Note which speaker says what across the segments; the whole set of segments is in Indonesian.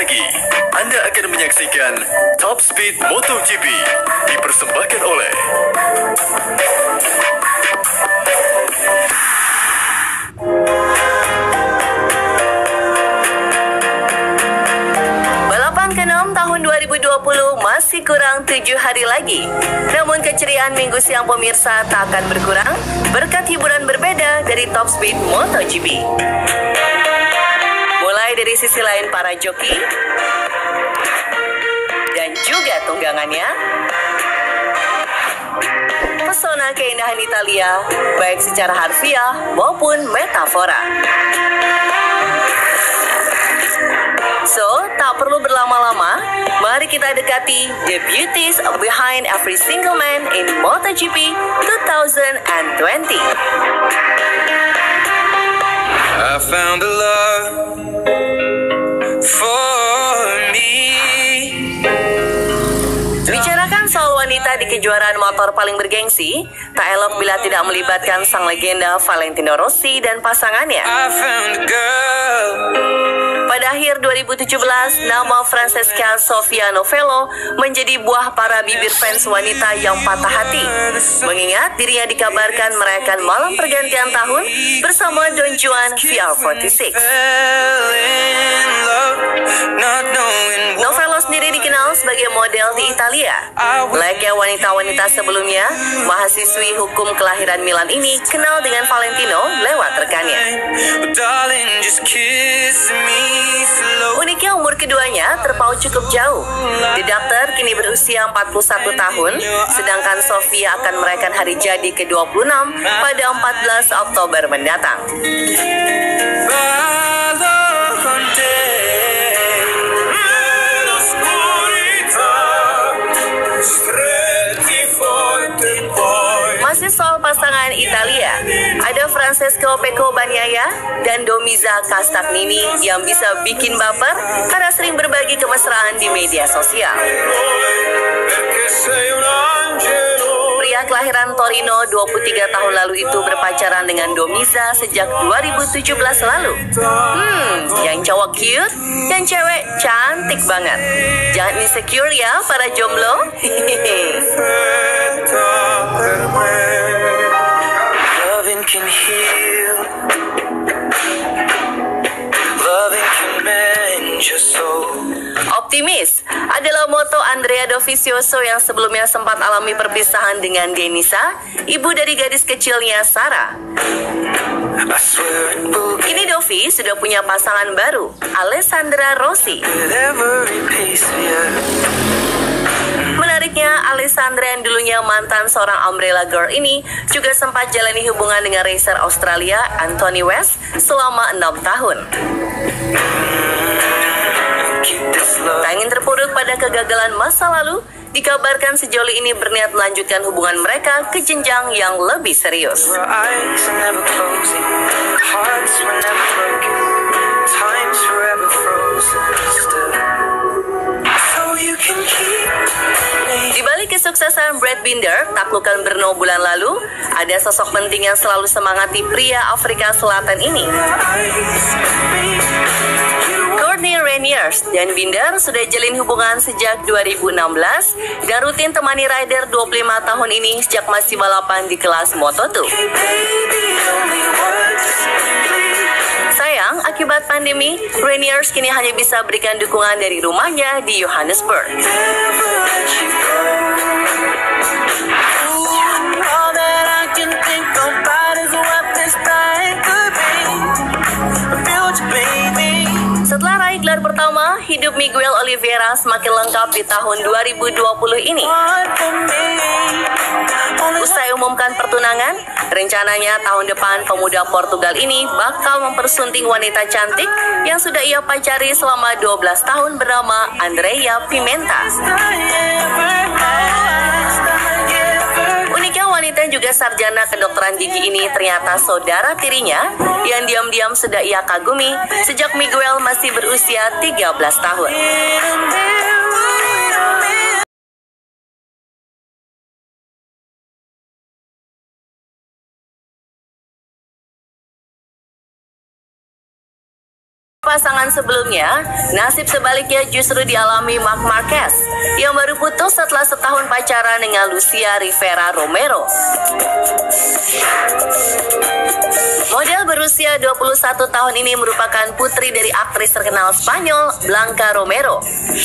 Speaker 1: lagi, Anda akan menyaksikan Top Speed MotoGP dipersembahkan oleh
Speaker 2: Balapan ke-6 tahun 2020 masih kurang 7 hari lagi. Namun keceriaan minggu siang pemirsa tak akan berkurang berkat hiburan berbeda dari Top Speed MotoGP. Mulai dari sisi lain para joki dan juga tunggangannya, pesona keindahan Italia baik secara harfiah maupun metafora. So, tak perlu berlama-lama, mari kita dekati the beauties behind every single man in MotoGP 2020.
Speaker 3: I found a love for me.
Speaker 2: Bicarakan soal wanita di kejuaraan motor paling bergengsi, tak elok bila tidak melibatkan sang legenda Valentino Rossi dan pasangannya.
Speaker 3: I found a girl.
Speaker 2: Pada akhir 2017, nama Francesca Sofia Novello menjadi buah para bibir fans wanita yang patah hati. Mengingat dirinya dikabarkan merayakan malam pergantian tahun bersama Don Juan VR46. Novello sendiri dikenal sebagai model di Italia. Layaknya wanita-wanita sebelumnya, mahasiswi hukum kelahiran Milan ini kenal dengan Valentino lewat rekannya. Uniknya umur keduanya terpaut cukup jauh. The Doctor kini berusia 41 tahun, sedangkan Sofia akan merayakan hari jadi ke-26 pada 14 Oktober mendatang. Masih soal pasangan Italia, ada Francesco Pecco Bagnaia dan Domiza Castagnini yang bisa bikin baper karena sering berbagi kemesraan di media sosial. Pria kelahiran Torino 23 tahun lalu itu berpacaran dengan Domiza sejak 2017 lalu. Yang cowok cute, yang cewek cantik banget. Jangan insecure ya para jomblo.
Speaker 3: Loving can heal. Loving can mend your soul.
Speaker 2: Optimis adalah moto Andrea Dovizioso yang sebelumnya sempat alami perpisahan dengan Denisa, ibu dari gadis kecilnya Sarah.
Speaker 3: I swear it will
Speaker 2: Kini Dovi sudah punya pasangan baru, Alessandra Rossi.
Speaker 3: get every piece of you.
Speaker 2: Menariknya, Alessandra yang dulunya mantan seorang umbrella girl ini juga sempat jalani hubungan dengan racer Australia Anthony West selama 6 tahun.
Speaker 3: Keep this love.
Speaker 2: Tak ingin terpuruk pada kegagalan masa lalu, dikabarkan sejoli ini berniat melanjutkan hubungan mereka ke jenjang yang lebih serius.
Speaker 3: Our eyes are never closing. Hearts were never broken. Time's forever frozen still. So you can keep me.
Speaker 2: Di balik kesuksesan Brad Binder, taklukan Brno bulan lalu, ada sosok penting yang selalu semangati pria Afrika Selatan ini. Courtney Reniers dan Binder sudah jalin hubungan sejak 2016 dan rutin temani rider 25 tahun ini sejak masih balapan di kelas Moto2. Sayang, akibat pandemi, Reniers kini hanya bisa berikan dukungan dari rumahnya di Johannesburg.
Speaker 3: All that I can think about is what this time could be. A future baby.
Speaker 2: Setelah raih gelar pertama, hidup Miguel Oliveira semakin lengkap di tahun 2020 ini.
Speaker 3: One for me. Only
Speaker 2: Usai umumkan pertunangan, rencananya tahun depan pemuda Portugal ini bakal mempersunting wanita cantik yang sudah ia pacari selama 12 tahun bernama Andrea Pimenta. Uniknya wanita juga sarjana kedokteran gigi ini ternyata saudara tirinya yang diam-diam sudah ia kagumi sejak Miguel masih berusia 13 tahun. Pasangan sebelumnya, nasib sebaliknya justru dialami Marc Marquez yang baru putus setelah setahun pacaran dengan Lucia Rivera Romero. Model berusia 21 tahun ini merupakan putri dari aktris terkenal Spanyol Blanca Romero.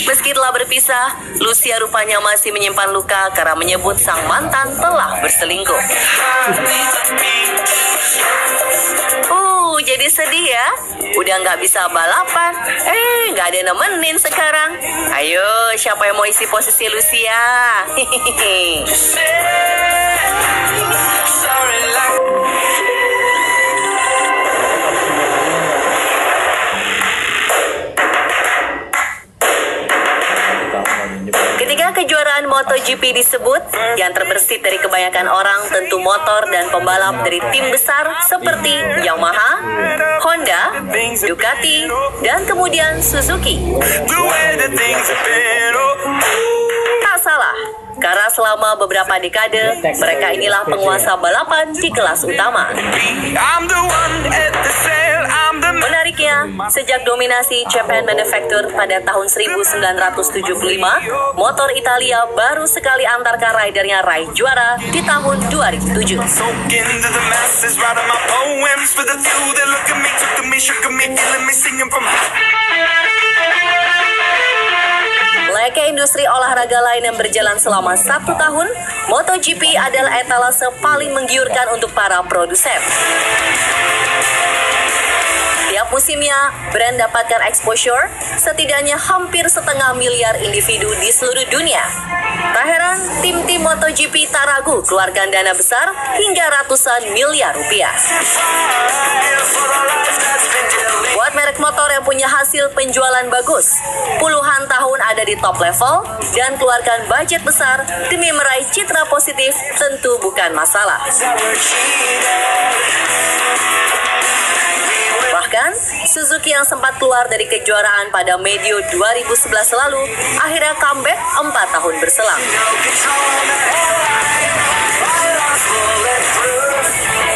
Speaker 2: Meski telah berpisah, Lucia rupanya masih menyimpan luka karena menyebut sang mantan telah berselingkuh. Jadi sedih ya, udah nggak bisa balapan, nggak ada nemenin sekarang. Ayo, siapa yang mau isi posisi Lucia? Hehehe. Ketika kejuaraan MotoGP disebut, yang terbersit dari kebanyakan orang tentu motor dan pembalap dari tim besar seperti Yamaha, Honda, Ducati, dan kemudian Suzuki. Tak salah, karena selama beberapa dekade, mereka inilah penguasa balapan di kelas utama. Menariknya, sejak dominasi Japan Manufacture pada tahun 1975, motor Italia baru sekali antarkan ridernya raih juara di tahun 2007. Layaknya industri olahraga lain yang berjalan selama 1 tahun, MotoGP adalah etalase paling menggiurkan untuk para produsen. Tiap musimnya, brand dapatkan exposure setidaknya hampir 1,5 miliar individu di seluruh dunia. Tak heran, tim-tim MotoGP tak ragu keluarkan dana besar hingga ratusan miliar rupiah. Buat merek motor yang punya hasil penjualan bagus, puluhan tahun ada di top level, dan keluarkan budget besar demi meraih citra positif tentu bukan masalah. Bahkan, Suzuki yang sempat keluar dari kejuaraan pada medio 2011 lalu, akhirnya comeback 4 tahun berselang.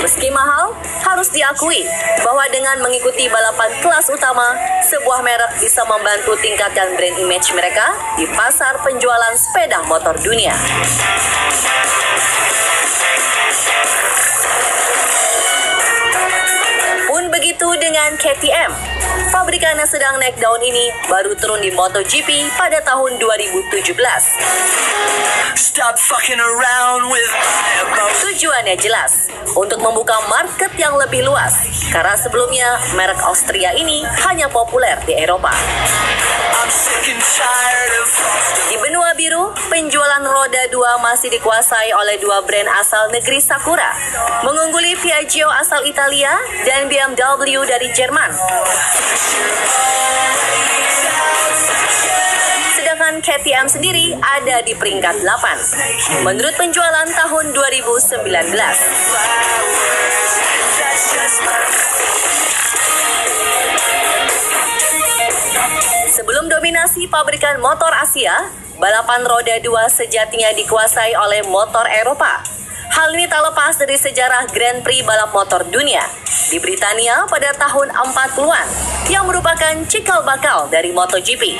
Speaker 2: Meski mahal, harus diakui bahwa dengan mengikuti balapan kelas utama, sebuah merek bisa membantu tingkatkan brand image mereka di pasar penjualan sepeda motor dunia. Begitu dengan KTM. Pabrikan yang sedang naik daun ini baru turun di MotoGP pada tahun 2017. Tujuannya jelas, untuk membuka market yang lebih luas, karena sebelumnya merek Austria ini hanya populer di Eropa. Di benua biru, penjualan roda 2 masih dikuasai oleh 2 brand asal negeri Sakura, mengungguli Piaggio asal Italia dan BMW dari Jerman. Sedangkan KTM sendiri ada di peringkat 8 menurut penjualan tahun 2019. Sebelum dominasi pabrikan motor Asia, balapan roda 2 sejatinya dikuasai oleh motor Eropa. Hal ini tak lepas dari sejarah Grand Prix balap motor dunia di Britania pada tahun 40-an yang merupakan cikal bakal dari MotoGP.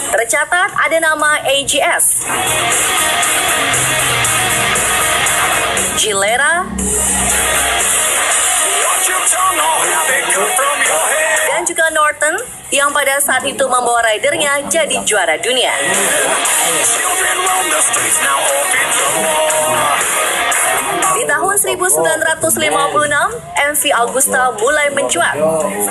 Speaker 2: Tercatat ada nama AGS, Gilera, dan juga Norton yang pada saat itu membawa ridernya jadi juara dunia. Di tahun 1956, MV Agusta mulai mencuat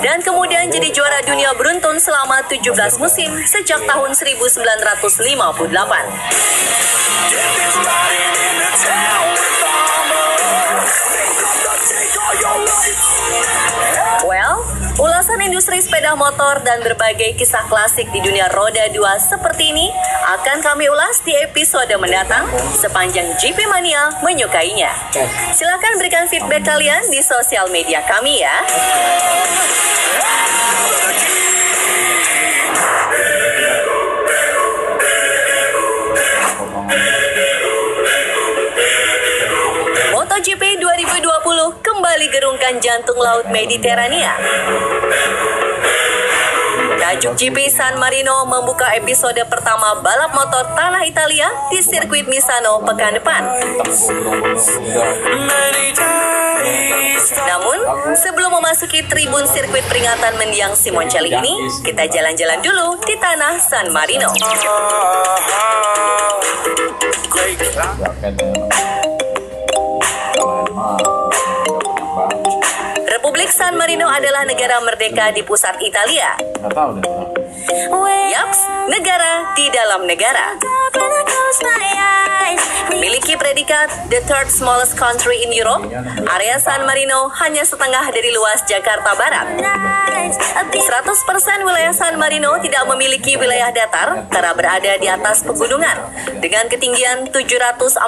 Speaker 2: dan kemudian jadi juara dunia beruntun selama 17 musim sejak tahun 1958. Well, ulasan industri sepeda motor dan berbagai kisah klasik di dunia roda 2 seperti ini akan kami ulas di episode mendatang sepanjang GP Mania menyukainya. Silakan berikan feedback kalian di sosial media kami ya. MotoGP 2020 kembali kembali gerungkan jantung laut Mediterania. Tajuk GP San Marino membuka episode pertama balap motor tanah Italia di sirkuit Misano pekan depan. Namun, sebelum memasuki tribun sirkuit peringatan mendiang Simoncelli ini, kita jalan-jalan dulu di tanah San Marino. Republik San Marino adalah negara merdeka di pusat Italia. Yaps, negara di dalam negara. Memiliki predikat the third smallest country in Europe, area San Marino hanya setengah dari luas Jakarta Barat. 100% wilayah San Marino tidak memiliki wilayah datar karena berada di atas pegunungan dengan ketinggian 749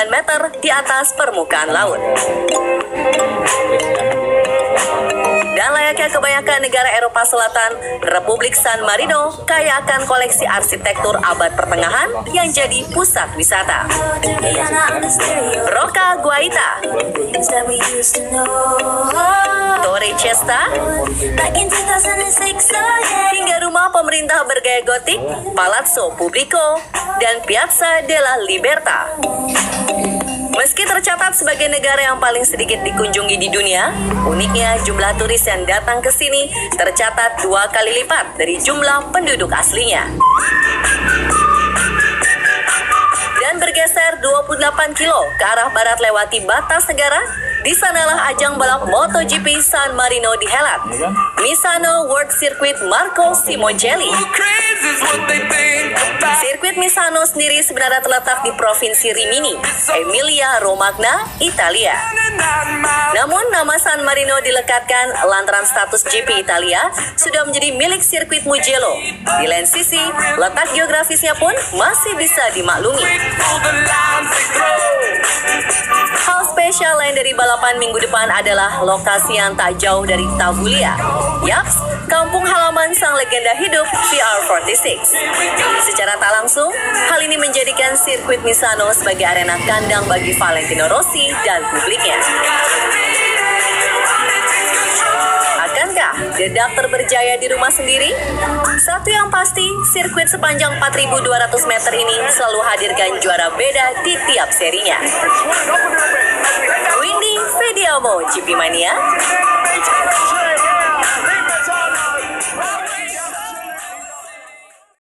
Speaker 2: meter di atas permukaan laut. Dan layaknya kebanyakan negara Eropa Selatan, Republik San Marino kaya akan koleksi arsitektur abad pertengahan yang jadi pusat wisata. Rocca Guaita, Torre Cesta, hingga rumah pemerintah bergaya gotik, Palazzo Pubblico, dan Piazza della Libertà. Meski tercatat sebagai negara yang paling sedikit dikunjungi di dunia, uniknya jumlah turis yang datang ke sini tercatat 2 kali lipat dari jumlah penduduk aslinya. Dan bergeser 28 kilo ke arah barat lewati batas negara, di sanalah ajang balap MotoGP San Marino dihelat. Misano World Circuit Marco Simoncelli. Sirkuit Misano sendiri sebenarnya terletak di Provinsi Rimini, Emilia Romagna, Italia. Namun nama San Marino dilekatkan lantaran status GP Italia sudah menjadi milik sirkuit Mugello. Di lain sisi, letak geografisnya pun masih bisa dimaklumi. Hal spesial lain dari balapan minggu depan adalah lokasi yang tak jauh dari Tavulia. Yaps, kampung halaman sang legenda hidup VR46. Secara tak langsung, hal ini menjadikan sirkuit Misano sebagai arena kandang bagi Valentino Rossi dan publiknya. Akankah The Doctor berjaya di rumah sendiri? Satu yang pasti, sirkuit sepanjang 4.200 meter ini selalu hadirkan juara beda di tiap serinya. Windy Vediamo, GP Mania.